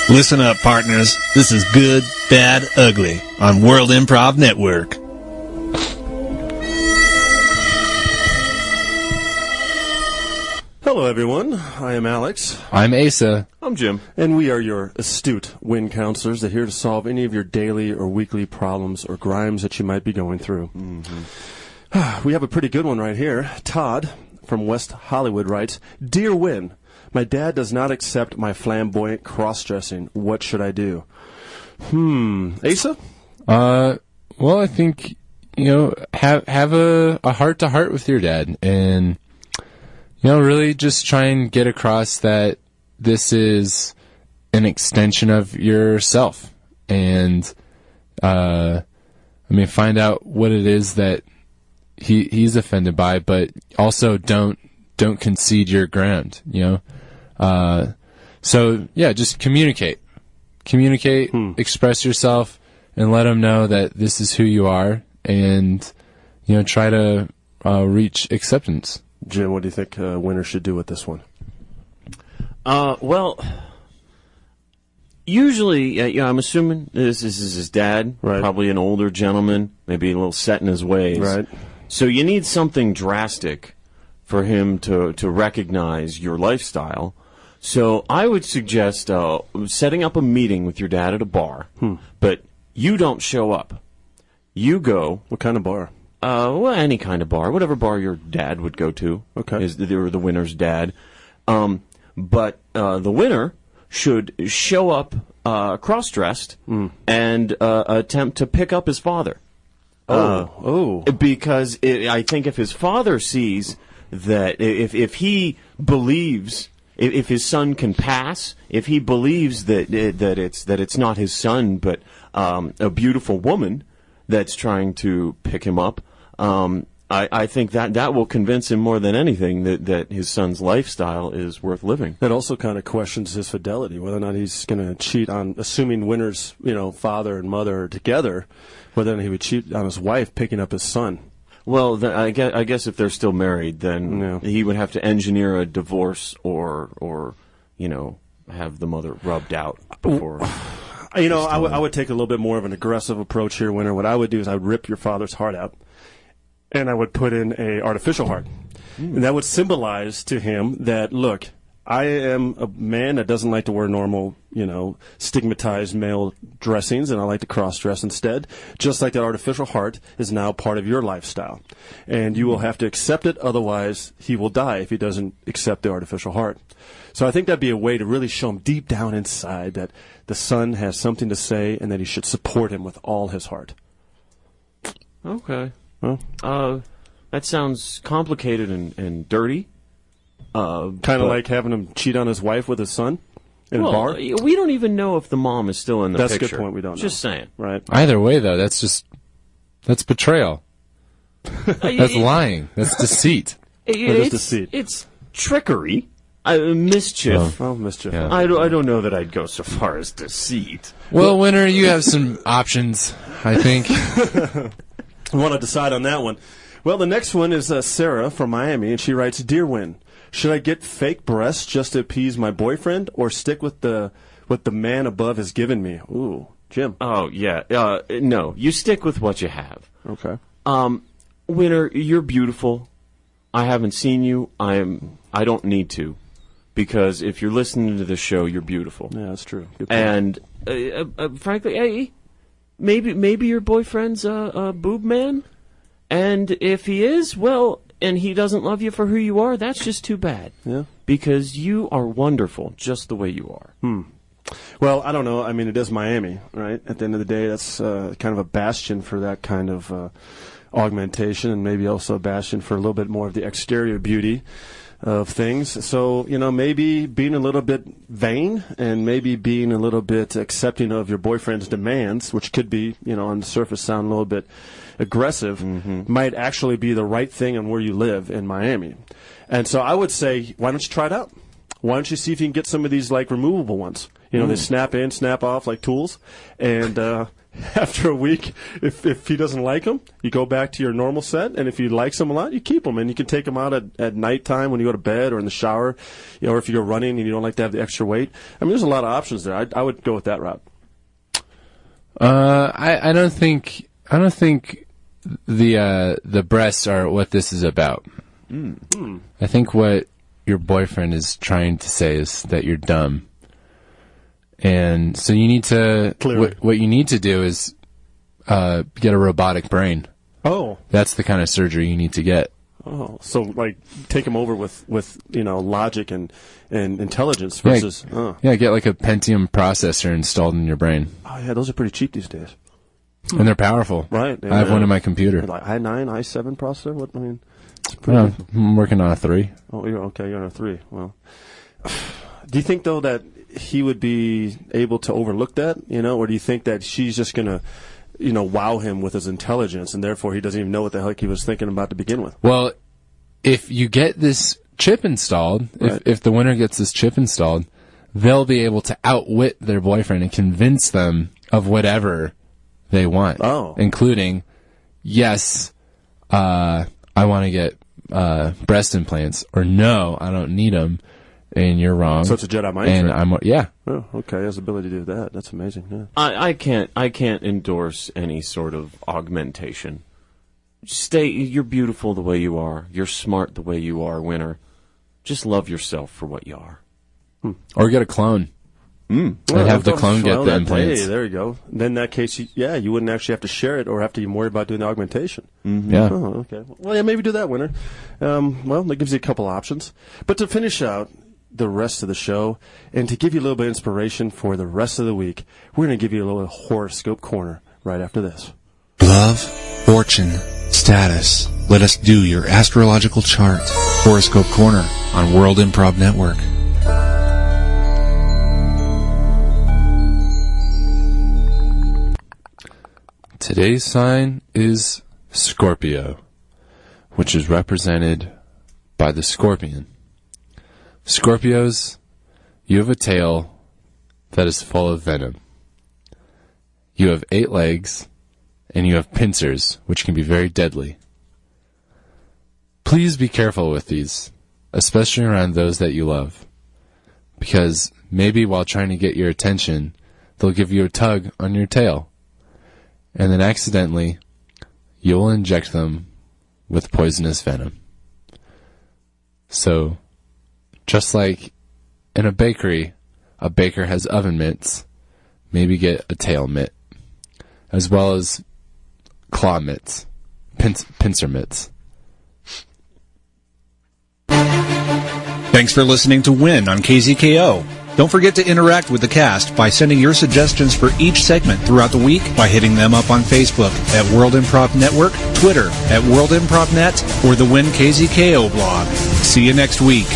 Listen up, partners. This is Good, Bad, Ugly on World Improv Network. Hello, everyone. I am Alex. I'm Asa. I'm Jim. And we are your astute wind counselors that are here to solve any of your daily or weekly problems or grimes that you might be going through. Mm-hmm. We have a pretty good one right here. Todd from West Hollywood writes, Dear Win, my dad does not accept my flamboyant cross-dressing. What should I do? Asa? Well, I think, have a heart-to-heart with your dad and, really just try and get across that this is an extension of yourself. And, find out what it is that he's offended by, but also don't concede your ground, just communicate, express yourself, and let them know that this is who you are, and try to reach acceptance. Jim, what do you think Winner should do with this one? Usually, I'm assuming this is his dad, right. Probably an older gentleman, maybe a little set in his ways. Right. So you need something drastic for him to recognize your lifestyle. So I would suggest setting up a meeting with your dad at a bar, but you don't show up. You go. What kind of bar? Any kind of bar, whatever bar your dad would go to. Okay. Or the winner's dad. But the winner should show up cross-dressed and attempt to pick up his father. Because I think if his father sees that if he believes, if his son can pass, if he believes that it's not his son but a beautiful woman that's trying to pick him up, I think that will convince him more than anything that his son's lifestyle is worth living. That also kind of questions his fidelity, whether or not he's going to cheat on, assuming Winner's, father and mother are together, whether or not he would cheat on his wife picking up his son. Well, I guess if they're still married, then he would have to engineer a divorce or have the mother rubbed out before. I would take a little bit more of an aggressive approach here, Winner. What I would do is I would rip your father's heart out, and I would put in a artificial heart. And that would symbolize to him that, look, I am a man that doesn't like to wear normal, stigmatized male dressings, and I like to cross-dress instead. Just like that artificial heart is now part of your lifestyle. And you will have to accept it, otherwise he will die if he doesn't accept the artificial heart. So I think that'd be a way to really show him deep down inside that the son has something to say and that he should support him with all his heart. Okay. Well, that sounds complicated and dirty. Kind of like having him cheat on his wife with his son in a bar? We don't even know if the mom is still in the picture. That's a good point. We don't know. Just saying. Right. Either way, though, that's betrayal. That's lying. That's deceit. It's deceit. It's trickery. Mischief. Mischief. Yeah. I don't know that I'd go so far as deceit. Well, Winner, you have some options, I think. I want to decide on that one. Well, the next one is Sarah from Miami, and she writes, Dear Win, should I get fake breasts just to appease my boyfriend, or stick with what the man above has given me? Ooh, Jim. Oh, yeah. No, you stick with what you have. Okay. Winner, you're beautiful. I haven't seen you. I don't need to, because if you're listening to the show, you're beautiful. Yeah, that's true. And frankly, hey, maybe your boyfriend's a boob man, and if he is, well, and he doesn't love you for who you are, that's just too bad. Yeah. Because you are wonderful, just the way you are. Well, I don't know. I mean, it is Miami, right? At the end of the day, that's kind of a bastion for that kind of augmentation, and maybe also a bastion for a little bit more of the exterior beauty of things. So, maybe being a little bit vain and maybe being a little bit accepting of your boyfriend's demands, which could be, on the surface sound a little bit aggressive, might actually be the right thing on where you live in Miami. And so I would say, why don't you try it out? Why don't you see if you can get some of these, like, removable ones? They snap in, snap off like tools, and after a week, if he doesn't like them, you go back to your normal set, and if he likes them a lot, you keep them, and you can take them out at nighttime when you go to bed or in the shower, or if you go running and you don't like to have the extra weight. I mean, there's a lot of options there. I would go with that route. I don't think the breasts are what this is about. I think what your boyfriend is trying to say is that you're dumb. And so you need to, what you need to do is get a robotic brain. Oh. That's the kind of surgery you need to get. Oh, so like take him over with logic and intelligence versus... Yeah, get like a Pentium processor installed in your brain. Oh, yeah, those are pretty cheap these days. And they're powerful. Right. I have one in my computer. Like i9, i7 processor? What, I mean, it's pretty good. I'm working on a 3. Oh, you're on a 3. Well, do you think, though, that he would be able to overlook that, or do you think that she's just going to, wow him with his intelligence, and therefore he doesn't even know what the heck he was thinking about to begin with? Well, if you get this chip installed, right. if the winner gets this chip installed, they'll be able to outwit their boyfriend and convince them of whatever they want. Oh. Including, yes, I want to get breast implants, or no, I don't need them. And you're wrong. So it's a Jedi mind trick. Yeah. Oh, okay. He has the ability to do that. That's amazing. Yeah. I can't endorse any sort of augmentation. You're beautiful the way you are. You're smart the way you are, winner. Just love yourself for what you are. Or get a clone. And have the clone get the implants. Hey, there you go. Then in that case, you wouldn't actually have to share it or have to even worry about doing the augmentation. Mm-hmm. Yeah. Oh, okay. Well, yeah, maybe do that, winner. Well, that gives you a couple options. But to finish out the rest of the show, and to give you a little bit of inspiration for the rest of the week, we're going to give you a little horoscope corner right after this. Love, fortune, status. Let us do your astrological chart. Horoscope Corner on World Improv Network. Today's sign is Scorpio, which is represented by the scorpion. Scorpios, you have a tail that is full of venom. You have 8 legs, and you have pincers, which can be very deadly. Please be careful with these, especially around those that you love, because maybe while trying to get your attention, they'll give you a tug on your tail, and then accidentally, you will inject them with poisonous venom. So, just like in a bakery, a baker has oven mitts, maybe get a tail mitt, as well as claw mitts, pincer mitts. Thanks for listening to Win on KZKO. Don't forget to interact with the cast by sending your suggestions for each segment throughout the week by hitting them up on Facebook at World Improv Network, Twitter at World Improv Net, or the Win KZKO blog. See you next week.